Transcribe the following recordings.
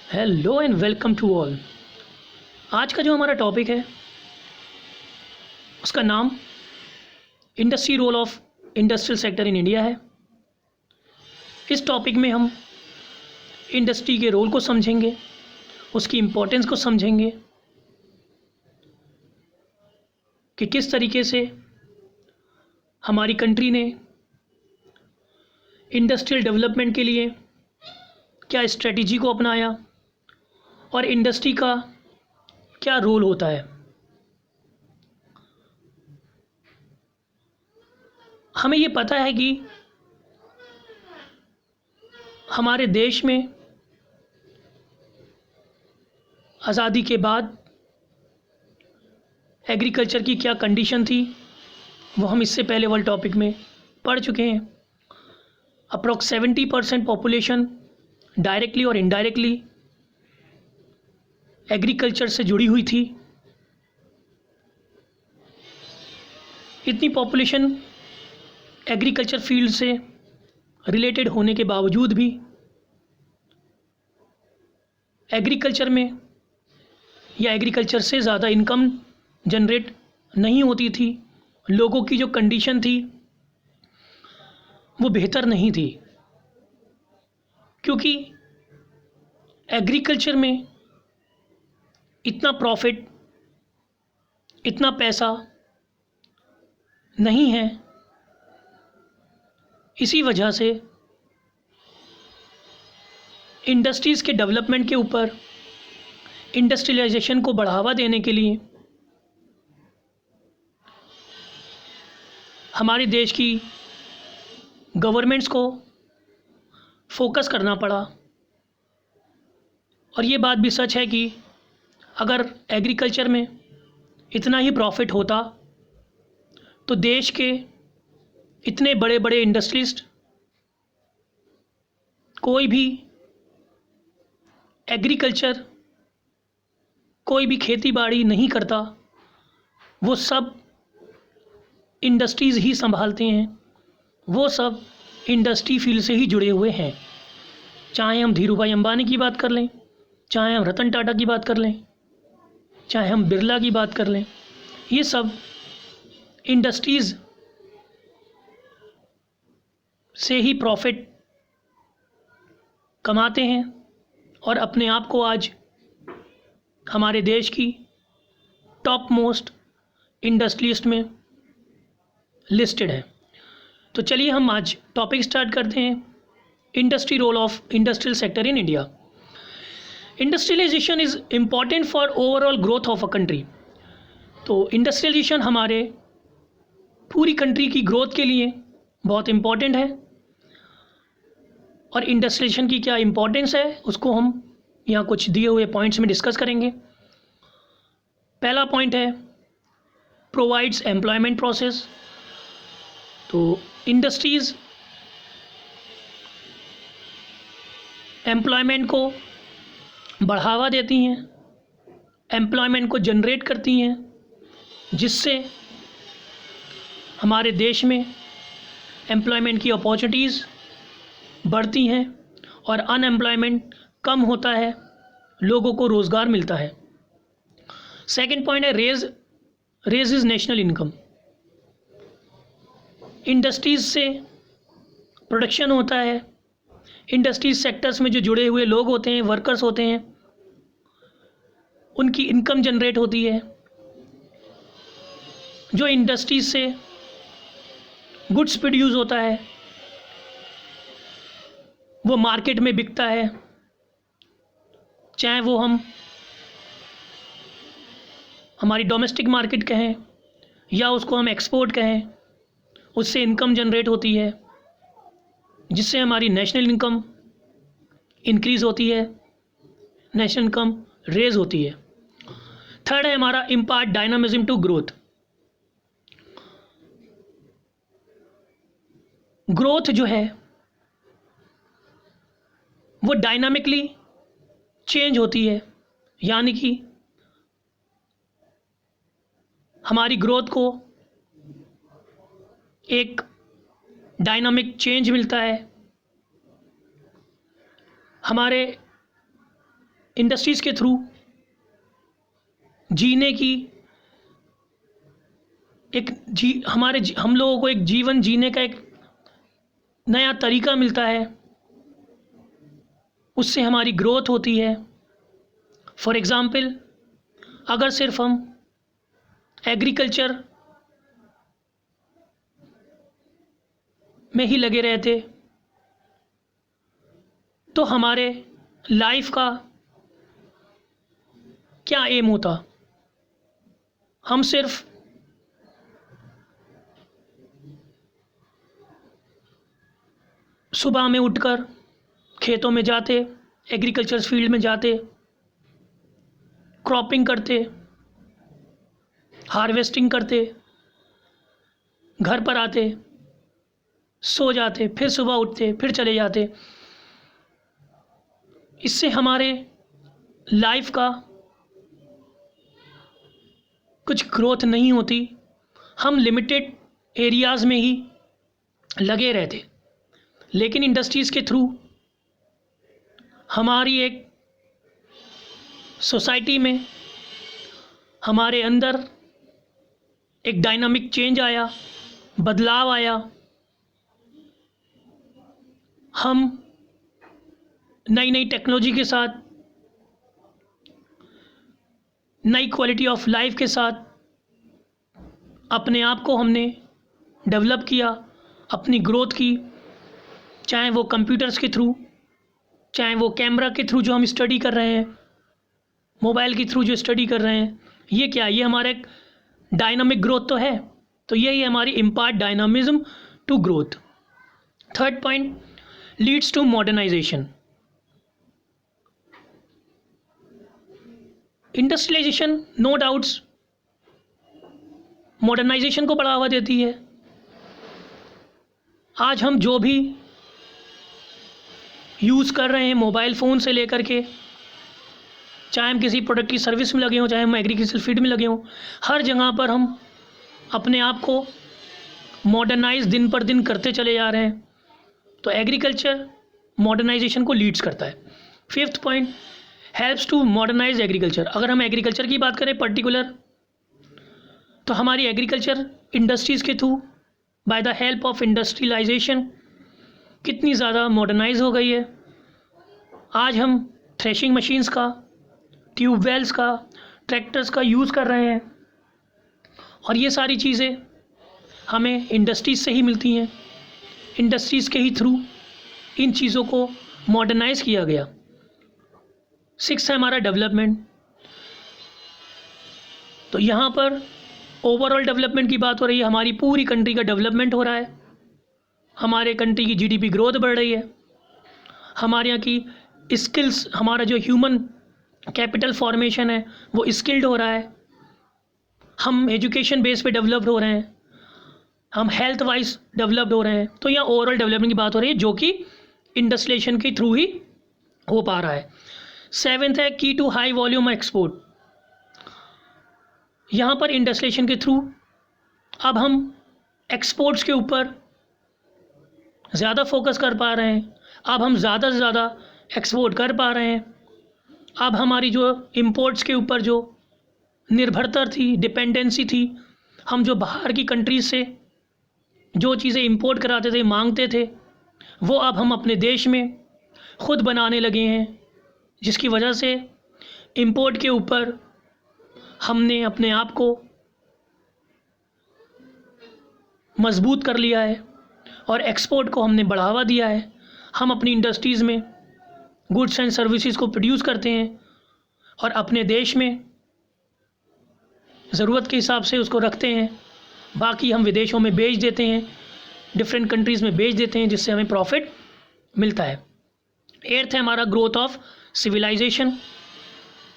Hello and welcome to all. आज का जो हमारा टॉपिक है उसका नाम industry role of industrial sector in India है। इस टॉपिक में हम इंडस्ट्री के रोल को समझेंगे, उसकी इम्पोर्टेंस को समझेंगे कि किस तरीके से हमारी कंट्री ने इंडस्ट्रियल डेवलपमेंट के लिए क्या स्ट्रेटजी को अपनाया और इंडस्ट्री का क्या रोल होता है। हमें ये पता है कि हमारे देश में आज़ादी के बाद एग्रीकल्चर की क्या कंडीशन थी, वो हम इससे पहले वाले टॉपिक में पढ़ चुके हैं। अप्रॉक्स 70% पॉपुलेशन डायरेक्टली और इनडायरेक्टली एग्रीकल्चर से जुड़ी हुई थी। इतनी पॉपुलेशन एग्रीकल्चर फील्ड से रिलेटेड होने के बावजूद भी एग्रीकल्चर में या एग्रीकल्चर से ज़्यादा इनकम जनरेट नहीं होती थी। लोगों की जो कंडीशन थी वो बेहतर नहीं थी, क्योंकि एग्रीकल्चर में इतना प्रॉफिट, इतना पैसा नहीं है। इसी वजह से इंडस्ट्रीज़ के डेवलपमेंट के ऊपर, इंडस्ट्रियलाइजेशन को बढ़ावा देने के लिए हमारे देश की गवर्नमेंट्स को फोकस करना पड़ा। और ये बात भी सच है कि अगर एग्रीकल्चर में इतना ही प्रॉफिट होता तो देश के इतने बड़े बड़े इंडस्ट्रिस्ट कोई भी एग्रीकल्चर, कोई भी खेती बाड़ी नहीं करता। वो सब इंडस्ट्रीज़ ही संभालते हैं, वो सब इंडस्ट्री फील्ड से ही जुड़े हुए हैं। चाहे हम धीरू भाई अंबानी की बात कर लें, चाहे हम रतन टाटा की बात कर लें, चाहे हम बिरला की बात कर लें, ये सब इंडस्ट्रीज़ से ही प्रॉफिट कमाते हैं और अपने आप को आज हमारे देश की टॉप मोस्ट इंडस्ट्रियलिस्ट में लिस्टेड है। तो चलिए हम आज टॉपिक स्टार्ट करते हैं, industry role of industrial sector in India. Industrialization is important for overall growth of a country. तो इंडस्ट्रियलाइजेशन हमारे पूरी कंट्री की ग्रोथ के लिए बहुत इम्पॉर्टेंट है। और इंडस्ट्रियलाइजेशन की क्या इम्पोर्टेंस है उसको हम यहाँ कुछ दिए हुए पॉइंट्स में डिस्कस करेंगे। पहला पॉइंट है प्रोवाइड्स एम्प्लॉयमेंट प्रोसेस। तो इंडस्ट्रीज़ एम्प्लॉयमेंट को बढ़ावा देती हैं, एम्प्लॉयमेंट को जनरेट करती हैं, जिससे हमारे देश में एम्प्लॉयमेंट की अपॉर्चुनिटीज़ बढ़ती हैं और अनएम्प्लॉयमेंट कम होता है, लोगों को रोज़गार मिलता है। सेकंड पॉइंट है raises national income. Industries से प्रोडक्शन होता है, इंडस्ट्रीज सेक्टर्स में जो जुड़े हुए लोग होते हैं, वर्कर्स होते हैं, उनकी इनकम जनरेट होती है। जो इंडस्ट्रीज से गुड्स प्रोड्यूस होता है वो मार्केट में बिकता है, चाहे वो हमारी डोमेस्टिक मार्केट कहें या उसको हम एक्सपोर्ट कहें। उससे इनकम जनरेट होती है, जिससे हमारी नेशनल इनकम इंक्रीज़ होती है, नेशनल इनकम रेज होती है। थर्ड है हमारा impart dynamism to growth. Growth जो है वो डायनामिकली चेंज होती है, यानी कि हमारी ग्रोथ को एक डायनामिक चेंज मिलता है। हमारे इंडस्ट्रीज़ के थ्रू जीने की हम लोगों को एक जीवन जीने का एक नया तरीका मिलता है, उससे हमारी ग्रोथ होती है। फॉर एग्ज़ाम्पल, अगर सिर्फ हम एग्रीकल्चर में ही लगे रहते तो हमारे लाइफ का क्या एम होता? हम सिर्फ सुबह में उठकर खेतों में जाते, एग्रीकल्चर फील्ड में जाते, क्रॉपिंग करते, हार्वेस्टिंग करते, घर पर आते, सो जाते, फिर सुबह उठते, फिर चले जाते। इससे हमारे लाइफ का कुछ ग्रोथ नहीं होती। हम लिमिटेड एरियाज़ में ही लगे रहते। लेकिन इंडस्ट्रीज़ के थ्रू हमारी एक सोसाइटी में, हमारे अंदर एक डायनामिक चेंज आया, बदलाव आया। हम नई नई टेक्नोलॉजी के साथ, नई क्वालिटी ऑफ लाइफ के साथ अपने आप को हमने डेवलप किया, अपनी ग्रोथ की, चाहे वो कंप्यूटर्स के थ्रू, चाहे वो कैमरा के थ्रू जो हम स्टडी कर रहे हैं, मोबाइल के थ्रू जो स्टडी कर रहे हैं। ये क्या है? ये हमारा एक डायनामिक ग्रोथ तो है। तो यही हमारी impart dynamism to growth. Third point, leads to modernization. Industrialization no doubts modernization को बढ़ावा देती है। आज हम जो भी यूज़ कर रहे हैं, मोबाइल फ़ोन से लेकर के, चाहे हम किसी प्रोडक्ट की सर्विस में लगे हों, चाहे हम एग्रीकल्चर फील्ड में लगे हों, हर जगह पर हम अपने आप को मॉडर्नाइज दिन पर दिन करते चले जा रहे हैं। तो एग्रीकल्चर मॉडर्नाइजेशन को लीड्स करता है। Fifth point, helps to modernize agriculture. अगर हम एग्रीकल्चर की बात करें पर्टिकुलर, तो हमारी एग्रीकल्चर इंडस्ट्रीज़ के through by the help of industrialization कितनी ज़्यादा मॉडर्नाइज हो गई है। आज हम थ्रेशिंग मशीन्स का, ट्यूबवेल्स का, ट्रैक्टर्स का यूज़ कर रहे हैं, और ये सारी चीज़ें हमें इंडस्ट्रीज़ से ही मिलती हैं। इंडस्ट्रीज़ के ही थ्रू इन चीज़ों को मॉडर्नाइज़ किया गया। सिक्स है हमारा डेवलपमेंट। तो यहाँ पर ओवरऑल डेवलपमेंट की बात हो रही है। हमारी पूरी कंट्री का डेवलपमेंट हो रहा है, हमारे कंट्री की जीडीपी ग्रोथ बढ़ रही है, हमारे यहाँ की स्किल्स, हमारा जो ह्यूमन कैपिटल फॉर्मेशन है वो स्किल्ड हो रहा है, हम एजुकेशन बेस पे डेवलप्ड हो रहे हैं, हम हेल्थ वाइज डेवलप्ड हो रहे हैं। तो यहाँ ओवरऑल डेवलपमेंट की बात हो रही है, जो कि इंडस्ट्रियलाइजेशन के थ्रू ही हो पा रहा है। सेवेंथ है की टू हाई वॉल्यूम एक्सपोर्ट। यहाँ पर इंडस्ट्रियलाइजेशन के थ्रू अब हम एक्सपोर्ट्स के ऊपर ज़्यादा फोकस कर पा रहे हैं। अब हम ज़्यादा से ज़्यादा एक्सपोर्ट कर पा रहे हैं। अब हमारी जो इंपोर्ट्स के ऊपर जो निर्भरता थी, डिपेंडेंसी थी, हम जो बाहर की कंट्रीज से जो चीज़ें इंपोर्ट कराते थे, मांगते थे, वो अब हम अपने देश में ख़ुद बनाने लगे हैं, जिसकी वजह से इंपोर्ट के ऊपर हमने अपने आप को मजबूत कर लिया है और एक्सपोर्ट को हमने बढ़ावा दिया है। हम अपनी इंडस्ट्रीज़ में गुड्स एंड सर्विसेज को प्रोड्यूस करते हैं और अपने देश में ज़रूरत के हिसाब से उसको रखते हैं। बाकी हम विदेशों में बेच देते हैं, डिफरेंट कंट्रीज़ में बेच देते हैं, जिससे हमें प्रॉफिट मिलता है। एर्थ है हमारा ग्रोथ ऑफ सिविलाइजेशन।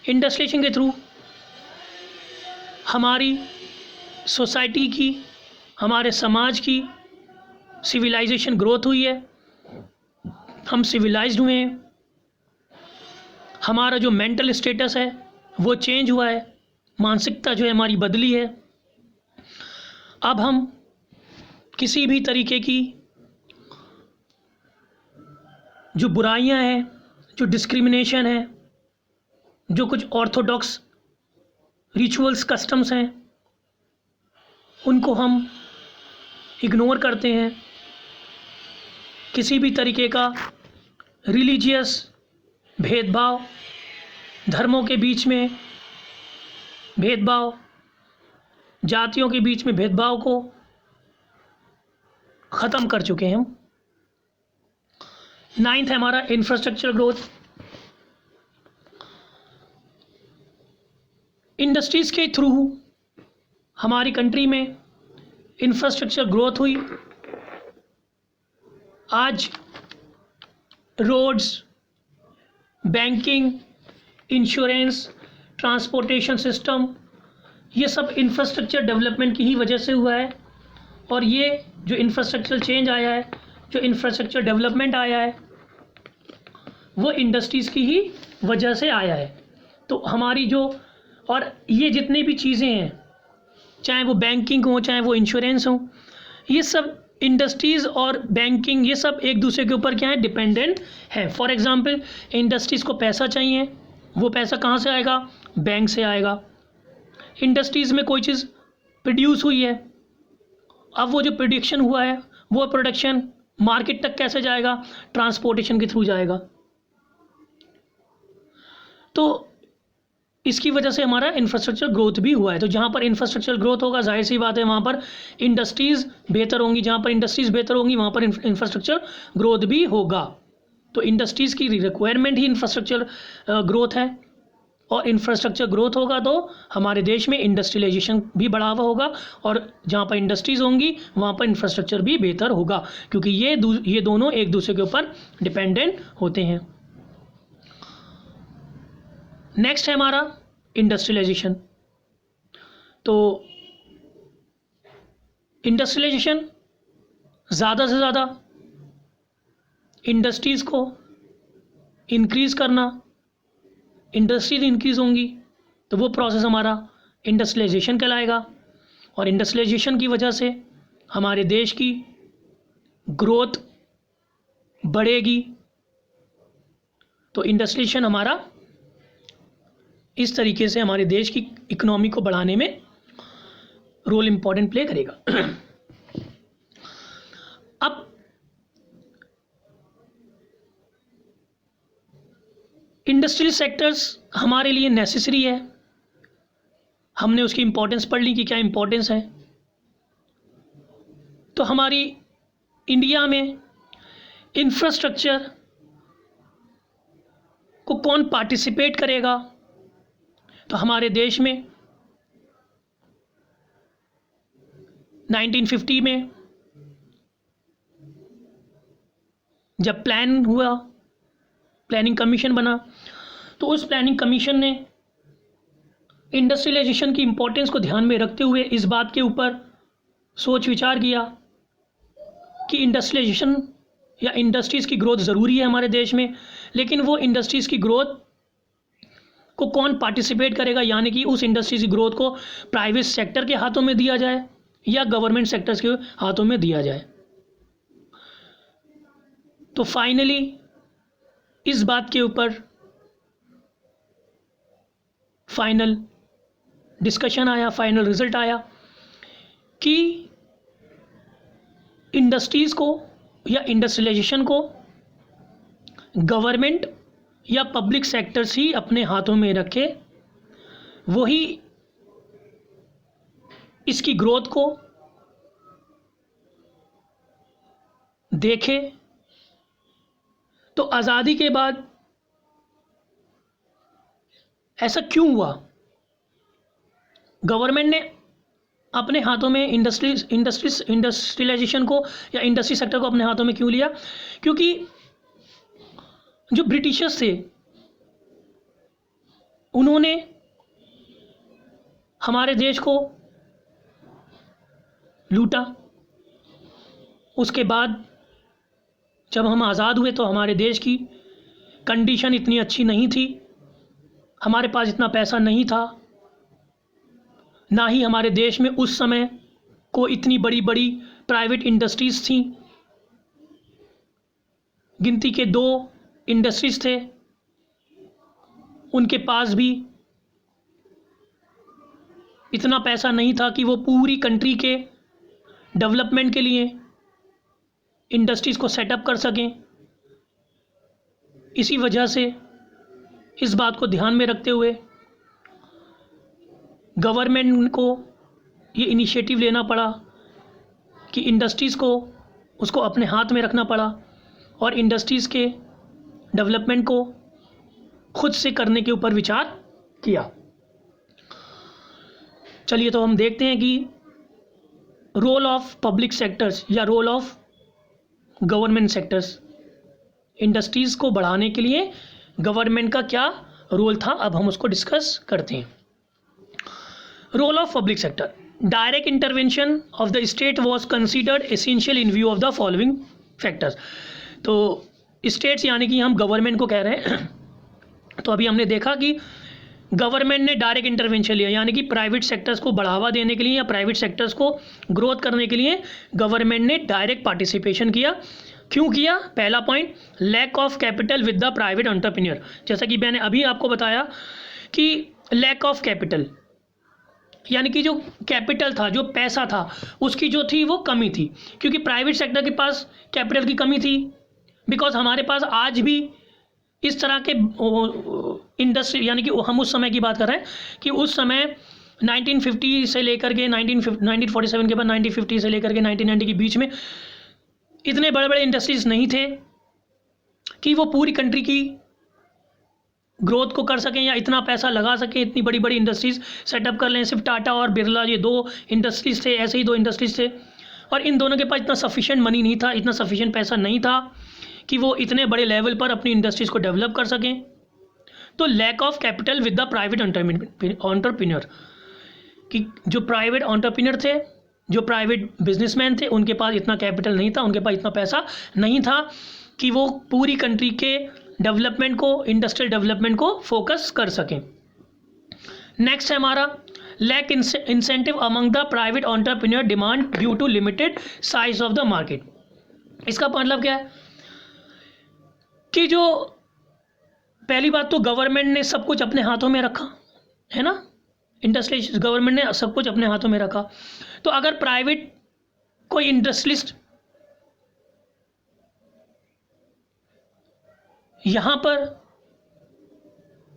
इंडस्ट्रियलाइजेशन के थ्रू हमारी सोसाइटी की, हमारे समाज की सिविलाइजेशन ग्रोथ हुई है, हम सिविलाइज्ड हुए हैं, हमारा जो मेंटल स्टेटस है वो चेंज हुआ है, मानसिकता जो है हमारी बदली है। अब हम किसी भी तरीके की जो बुराइयां हैं, जो डिस्क्रिमिनेशन है, जो कुछ ऑर्थोडॉक्स रिचुअल्स कस्टम्स हैं उनको हम इग्नोर करते हैं। किसी भी तरीके का रिलीजियस भेदभाव, धर्मों के बीच में भेदभाव, जातियों के बीच में भेदभाव को ख़त्म कर चुके हैं हम। 9th है हमारा इंफ्रास्ट्रक्चर ग्रोथ। इंडस्ट्रीज़ के थ्रू हमारी कंट्री में इंफ्रास्ट्रक्चर ग्रोथ हुई। आज roads, banking, insurance, transportation system, ये सब इंफ्रास्ट्रक्चर डेवलपमेंट की ही वजह से हुआ है। और ये जो इंफ्रास्ट्रक्चर चेंज आया है, जो इंफ्रास्ट्रक्चर डेवलपमेंट आया है, वो इंडस्ट्रीज़ की ही वजह से आया है। तो हमारी जो, और ये जितनी भी चीज़ें हैं, चाहे वो बैंकिंग हो, चाहे वो इंश्योरेंस हो, ये सब इंडस्ट्रीज़ और बैंकिंग, ये सब एक दूसरे के ऊपर क्या है, डिपेंडेंट है। फॉर एग्जांपल इंडस्ट्रीज़ को पैसा चाहिए, वो पैसा कहाँ से आएगा, बैंक से आएगा। इंडस्ट्रीज़ में कोई चीज़ प्रोड्यूस हुई है, अब वो जो प्रोडक्शन हुआ है, वो प्रोडक्शन मार्केट तक कैसे जाएगा, ट्रांसपोर्टेशन के थ्रू जाएगा। तो इसकी वजह से हमारा इंफ्रास्ट्रक्चर ग्रोथ भी हुआ है। तो जहाँ पर इंफ्रास्ट्रक्चर ग्रोथ होगा, जाहिर सी बात है वहाँ पर इंडस्ट्रीज़ बेहतर होंगी, जहाँ पर इंडस्ट्रीज़ बेहतर होंगी वहाँ पर इंफ्रास्ट्रक्चर ग्रोथ भी होगा। तो इंडस्ट्रीज़ की रिक्वायरमेंट ही इंफ्रास्ट्रक्चर ग्रोथ है, और इंफ्रास्ट्रक्चर ग्रोथ होगा तो हमारे देश में इंडस्ट्रियलाइजेशन भी बढ़ावा होगा, और जहाँ पर इंडस्ट्रीज़ होंगी वहाँ पर इंफ्रास्ट्रक्चर भी बेहतर होगा, क्योंकि ये दोनों एक दूसरे के ऊपर डिपेंडेंट होते हैं। नेक्स्ट है हमारा इंडस्ट्रियलाइजेशन। तो इंडस्ट्रियलाइजेशन ज़्यादा से ज़्यादा इंडस्ट्रीज़ को इंक्रीज़ करना, इंडस्ट्रीज इंक्रीज़ होंगी तो वो प्रोसेस हमारा इंडस्ट्रियलाइजेशन कहलाएगा, और इंडस्ट्रियलाइजेशन की वजह से हमारे देश की ग्रोथ बढ़ेगी। तो इंडस्ट्रियलाइजेशन हमारा इस तरीके से हमारे देश की इकोनॉमी को बढ़ाने में रोल इम्पॉर्टेंट प्ले करेगा। अब इंडस्ट्रियल सेक्टर्स हमारे लिए नेसेसरी है, हमने उसकी इम्पोर्टेंस पढ़ ली कि क्या इम्पोर्टेंस है। तो हमारी इंडिया में इंफ्रास्ट्रक्चर को कौन पार्टिसिपेट करेगा, तो हमारे देश में 1950 में जब प्लान हुआ, प्लानिंग कमीशन बना, तो उस प्लानिंग कमीशन ने इंडस्ट्रियलाइजेशन की इम्पोर्टेंस को ध्यान में रखते हुए इस बात के ऊपर सोच विचार किया कि इंडस्ट्रियलाइजेशन या इंडस्ट्रीज़ की ग्रोथ ज़रूरी है हमारे देश में, लेकिन वो इंडस्ट्रीज़ की ग्रोथ को कौन पार्टिसिपेट करेगा, यानी कि उस इंडस्ट्रीज़ की ग्रोथ को प्राइवेट सेक्टर के हाथों में दिया जाए या गवर्नमेंट सेक्टर्स के हाथों में दिया जाए। तो फाइनली इस बात के ऊपर फाइनल डिस्कशन आया, फाइनल रिजल्ट आया कि इंडस्ट्रीज़ को या इंडस्ट्रियलाइजेशन को गवर्नमेंट या पब्लिक सेक्टर्स ही अपने हाथों में रखे, वही इसकी ग्रोथ को देखे। तो आज़ादी के बाद ऐसा क्यों हुआ, गवर्नमेंट ने अपने हाथों में इंडस्ट्रियलाइजेशन को या इंडस्ट्री सेक्टर को अपने हाथों में क्यों लिया? क्योंकि जो ब्रिटिशर्स थे उन्होंने हमारे देश को लूटा। उसके बाद जब हम आज़ाद हुए तो हमारे देश की कंडीशन इतनी अच्छी नहीं थी, हमारे पास इतना पैसा नहीं था, ना ही हमारे देश में उस समय को इतनी बड़ी बड़ी प्राइवेट इंडस्ट्रीज़ थी। गिनती के 2 इंडस्ट्रीज़ थे, उनके पास भी इतना पैसा नहीं था कि वो पूरी कंट्री के डेवलपमेंट के लिए इंडस्ट्रीज़ को सेटअप कर सकें। इसी वजह से इस बात को ध्यान में रखते हुए गवर्नमेंट को ये इनिशिएटिव लेना पड़ा कि इंडस्ट्रीज़ को उसको अपने हाथ में रखना पड़ा और इंडस्ट्रीज़ के डेवलपमेंट को खुद से करने के ऊपर विचार किया। चलिए तो हम देखते हैं कि रोल ऑफ पब्लिक सेक्टर्स या role of government sectors, industries को बढ़ाने के लिए गवर्नमेंट का क्या रोल था, अब हम उसको डिस्कस करते हैं। Role of public sector, direct intervention of the state was considered essential in view of the following factors. तो स्टेट्स यानी कि हम गवर्नमेंट को कह रहे हैं। तो अभी हमने देखा कि गवर्नमेंट ने डायरेक्ट इंटरवेंशन लिया, यानी कि प्राइवेट सेक्टर्स को बढ़ावा देने के लिए या प्राइवेट सेक्टर्स को ग्रोथ करने के लिए गवर्नमेंट ने डायरेक्ट पार्टिसिपेशन किया। क्यों किया? पहला point, lack of capital with the private entrepreneur. जैसा कि मैंने अभी आपको बताया कि लैक ऑफ कैपिटल यानी कि जो कैपिटल था, जो पैसा था, उसकी जो थी वो कमी थी, क्योंकि प्राइवेट सेक्टर के पास कैपिटल की कमी थी। बिकॉज हमारे पास आज भी इस तरह के इंडस्ट्री, यानी कि हम उस समय की बात कर रहे हैं कि उस समय 1950 से लेकर के 1947 के बाद 1950 से लेकर के 1990 के बीच में इतने बड़े बड़े इंडस्ट्रीज नहीं थे कि वो पूरी कंट्री की ग्रोथ को कर सकें या इतना पैसा लगा सकें, इतनी बड़ी बड़ी इंडस्ट्रीज सेटअप कर लें। सिर्फ टाटा और बिरला ये दो इंडस्ट्रीज थे, ऐसे ही दो इंडस्ट्रीज थे, और इन दोनों के पास इतना सफिशिएंट मनी नहीं था, इतना सफिशिएंट पैसा नहीं था कि वो इतने बड़े लेवल पर अपनी इंडस्ट्रीज़ को डेवलप कर सकें। तो lack of capital with the private entrepreneur, कि जो प्राइवेट एंटरप्रेन्योर थे, जो प्राइवेट बिजनेसमैन थे, उनके पास इतना कैपिटल नहीं था, उनके पास इतना पैसा नहीं था कि वो पूरी कंट्री के डेवलपमेंट को, इंडस्ट्रियल डेवलपमेंट को फोकस कर सकें। नेक्स्ट है हमारा lack incentive among the private entrepreneur demand due to limited size of the market. इसका मतलब क्या है कि जो पहली बात तो गवर्नमेंट ने सब कुछ अपने हाथों में रखा है ना, इंडस्ट्री गवर्नमेंट ने सब कुछ अपने हाथों में रखा। तो अगर प्राइवेट कोई इंडस्ट्रियलिस्ट यहाँ पर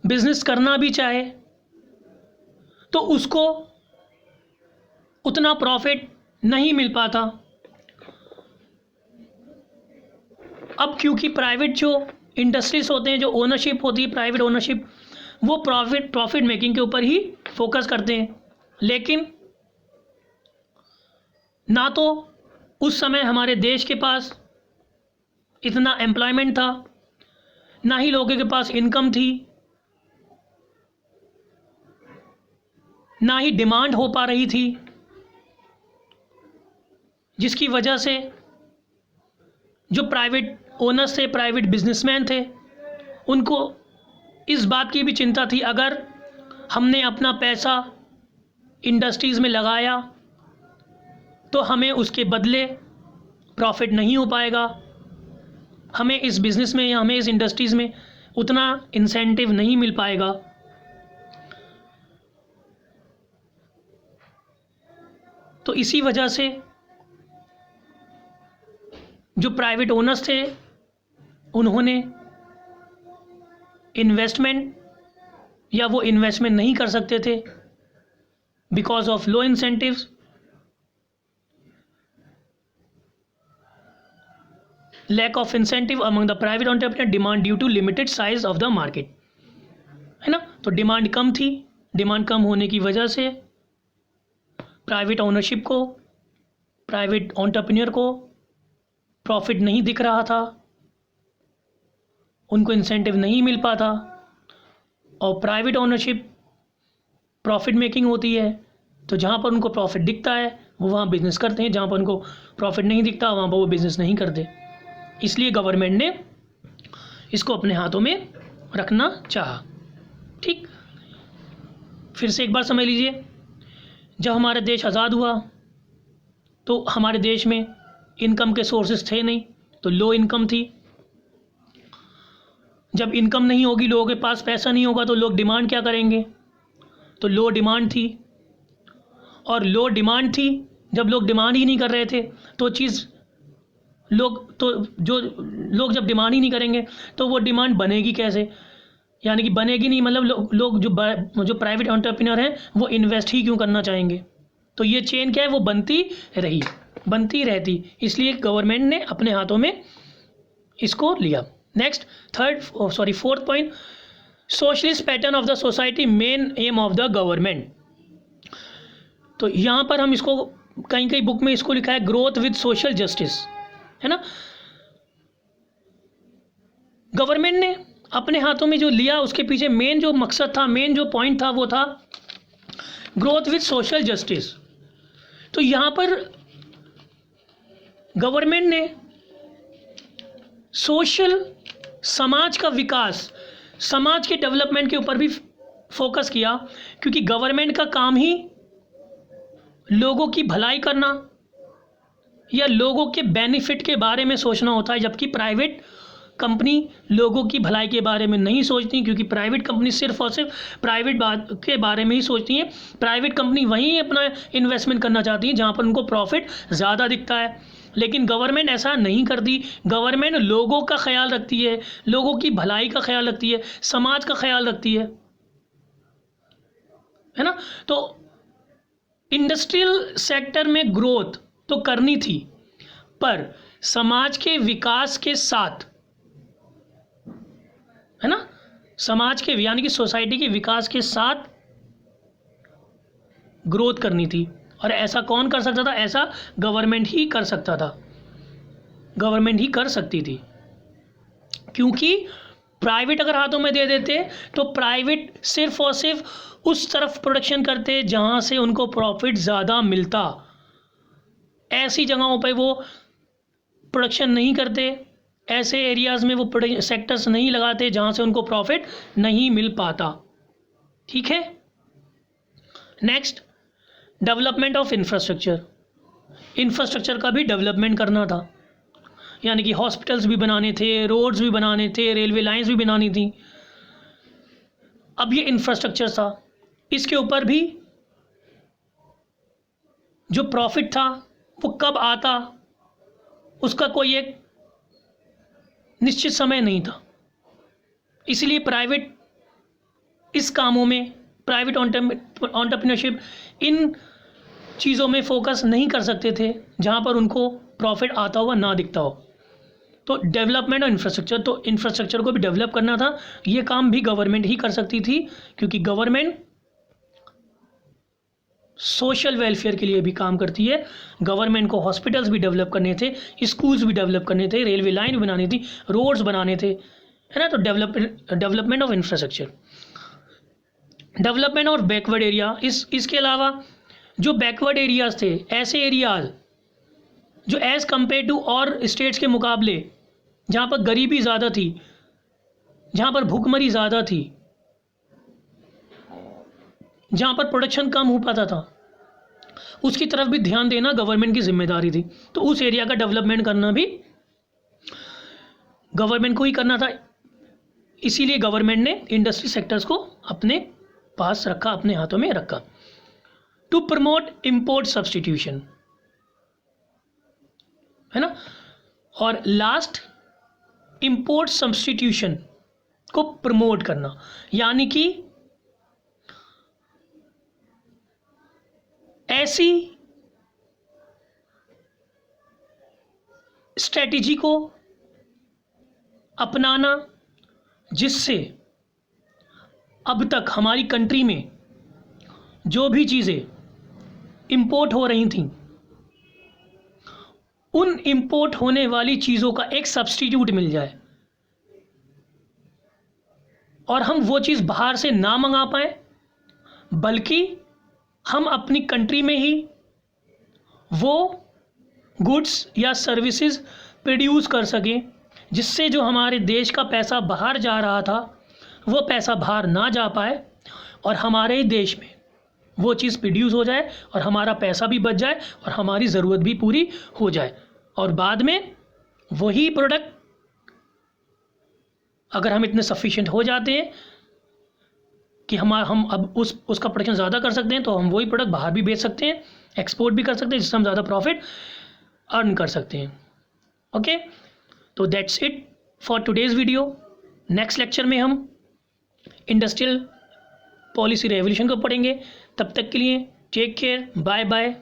बिजनेस करना भी चाहे तो उसको उतना प्रॉफिट नहीं मिल पाता। अब क्योंकि प्राइवेट जो इंडस्ट्रीज होते हैं, जो ओनरशिप होती है, प्राइवेट ओनरशिप, वो प्रॉफिट मेकिंग के ऊपर ही फोकस करते हैं। लेकिन ना तो उस समय हमारे देश के पास इतना एम्प्लॉयमेंट था, ना ही लोगों के पास इनकम थी, ना ही डिमांड हो पा रही थी, जिसकी वजह से जो प्राइवेट ओनर्स थे, प्राइवेट बिजनेसमैन थे, उनको इस बात की भी चिंता थी, अगर हमने अपना पैसा इंडस्ट्रीज़ में लगाया तो हमें उसके बदले प्रॉफिट नहीं हो पाएगा, हमें इस बिज़नेस में या हमें इस इंडस्ट्रीज़ में उतना इंसेंटिव नहीं मिल पाएगा। तो इसी वजह से जो प्राइवेट ओनर्स थे उन्होंने इन्वेस्टमेंट या वो इन्वेस्टमेंट नहीं कर सकते थे because of low incentives, lack of incentive among the private entrepreneur, demand due to limited size of the market, है ना। तो डिमांड कम थी, डिमांड कम होने की वजह से प्राइवेट ओनरशिप को, प्राइवेट एंटरप्रेन्योर को प्रॉफिट नहीं दिख रहा था, उनको इंसेंटिव नहीं मिल पाता। और प्राइवेट ओनरशिप प्रॉफिट मेकिंग होती है, तो जहाँ पर उनको प्रॉफिट दिखता है वो वहाँ बिजनेस करते हैं, जहाँ पर उनको प्रॉफिट नहीं दिखता वहाँ पर वो बिजनेस नहीं करते। इसलिए गवर्नमेंट ने इसको अपने हाथों में रखना चाहा। ठीक, फिर से एक बार समझ लीजिए, जब हमारा देश आज़ाद हुआ तो हमारे देश में इनकम के सोर्सेज थे नहीं, तो लो इनकम थी। जब इनकम नहीं होगी, लोगों के पास पैसा नहीं होगा, तो लोग डिमांड क्या करेंगे? तो लो डिमांड थी, और लो डिमांड थी, जब लोग डिमांड ही नहीं कर रहे थे तो चीज़ लोग जब डिमांड ही नहीं करेंगे तो वो डिमांड बनेगी कैसे? यानी कि बनेगी नहीं, मतलब लोग जो प्राइवेट एंटरप्रेन्योर हैं वो इन्वेस्ट ही क्यों करना चाहेंगे? तो ये चेन क्या है, वो बनती रहती, इसलिए गवर्नमेंट ने अपने हाथों में इसको लिया। Next fourth point, socialist pattern of the society main M of the government. तो यहाँ पर हम इसको कहीं बुक में इसको लिखा है ग्रोथ विद सोशल जस्टिस, है ना। गवर्नमेंट ने अपने हाथों में जो लिया उसके पीछे मेन जो मकसद था, मेन जो पॉइंट था, वो था ग्रोथ विद सोशल जस्टिस। तो यहाँ पर गवर्नमेंट ने सोशल, समाज का विकास, समाज के डेवलपमेंट के ऊपर भी फोकस किया, क्योंकि गवर्नमेंट का काम ही लोगों की भलाई करना या लोगों के बेनिफिट के बारे में सोचना होता है, जबकि प्राइवेट कंपनी लोगों की भलाई के बारे में नहीं सोचती, क्योंकि प्राइवेट कंपनी सिर्फ और सिर्फ प्राइवेट बात के बारे में ही सोचती है। प्राइवेट कंपनी वहीं अपना इन्वेस्टमेंट करना चाहती है जहाँ पर उनको प्रॉफिट ज़्यादा दिखता है, लेकिन गवर्नमेंट ऐसा नहीं करती। गवर्नमेंट लोगों का ख्याल रखती है, लोगों की भलाई का ख्याल रखती है, समाज का ख्याल रखती है ना। तो इंडस्ट्रियल सेक्टर में ग्रोथ तो करनी थी, पर समाज के विकास के साथ, है ना, समाज के यानी कि सोसाइटी के विकास के साथ ग्रोथ करनी थी। और ऐसा कौन कर सकता था? ऐसा गवर्नमेंट ही कर सकता था, गवर्नमेंट ही कर सकती थी, क्योंकि प्राइवेट अगर हाथों में दे देते तो प्राइवेट सिर्फ और सिर्फ उस तरफ प्रोडक्शन करते जहाँ से उनको प्रॉफिट ज़्यादा मिलता। ऐसी जगहों पे वो प्रोडक्शन नहीं करते, ऐसे एरियाज़ में वो सेक्टर्स नहीं लगाते जहाँ से उनको प्रॉफिट नहीं मिल पाता। ठीक है। Next, development of infrastructure. Infrastructure का भी डेवलपमेंट करना था, यानी कि हॉस्पिटल्स भी बनाने थे, रोड्स भी बनाने थे, रेलवे लाइंस भी बनानी थी। अब ये इंफ्रास्ट्रक्चर था, इसके ऊपर भी जो प्रॉफिट था वो कब आता उसका कोई एक निश्चित समय नहीं था। इसलिए प्राइवेट इस कामों में, प्राइवेट एंटरप्रेन्योरशिप इन चीज़ों में फोकस नहीं कर सकते थे जहाँ पर उनको प्रॉफिट आता हुआ ना दिखता हो। तो डेवलपमेंट और इंफ्रास्ट्रक्चर, तो इंफ्रास्ट्रक्चर को भी डेवलप करना था, ये काम भी गवर्नमेंट ही कर सकती थी, क्योंकि गवर्नमेंट सोशल वेलफेयर के लिए भी काम करती है। गवर्नमेंट को हॉस्पिटल्स भी डेवलप करने थे, स्कूल्स भी डेवलप करने थे, रेलवे लाइन बनानी थी, रोड्स बनाने थे, है ना। तो डेवलपमेंट ऑफ इंफ्रास्ट्रक्चर, डेवलपमेंट और बैकवर्ड एरिया, इसके अलावा जो बैकवर्ड एरियाज़ थे, ऐसे एरियाज जो एज़ कम्पेयर टू और स्टेट्स के मुकाबले जहाँ पर गरीबी ज़्यादा थी, जहाँ पर भूखमरी ज़्यादा थी, जहाँ पर प्रोडक्शन कम हो पाता था, उसकी तरफ भी ध्यान देना गवर्नमेंट की जिम्मेदारी थी। तो उस एरिया का डेवलपमेंट करना भी गवर्नमेंट को ही करना था। इसीलिए गवर्नमेंट ने इंडस्ट्री सेक्टर्स को अपने पास रखा, अपने हाथों में रखा। टू प्रमोट इंपोर्ट सब्स्टिट्यूशन, है ना। और लास्ट, इंपोर्ट सब्स्टिट्यूशन को प्रमोट करना, यानी कि ऐसी स्ट्रेटजी को अपनाना जिससे अब तक हमारी कंट्री में जो भी चीज़ें इंपोर्ट हो रही थीं, उन इंपोर्ट होने वाली चीज़ों का एक सब्स्टिट्यूट मिल जाए और हम वो चीज़ बाहर से ना मंगा पाए, बल्कि हम अपनी कंट्री में ही वो गुड्स या सर्विसेज प्रोड्यूस कर सकें, जिससे जो हमारे देश का पैसा बाहर जा रहा था वो पैसा बाहर ना जा पाए और हमारे ही देश में वो चीज़ प्रोड्यूस हो जाए और हमारा पैसा भी बच जाए और हमारी ज़रूरत भी पूरी हो जाए, और बाद में वही प्रोडक्ट अगर हम इतने सफिशिएंट हो जाते हैं कि हम अब उसका प्रोडक्शन ज़्यादा कर सकते हैं, तो हम वही प्रोडक्ट बाहर भी बेच सकते हैं, एक्सपोर्ट भी कर सकते हैं, जिससे हम ज़्यादा प्रॉफिट अर्न कर सकते हैं। ओके, तो that's it for today's video. Next lecture में हम इंडस्ट्रियल पॉलिसी रेवोल्यूशन को पढ़ेंगे। तब तक के लिए टेक केयर, बाय बाय।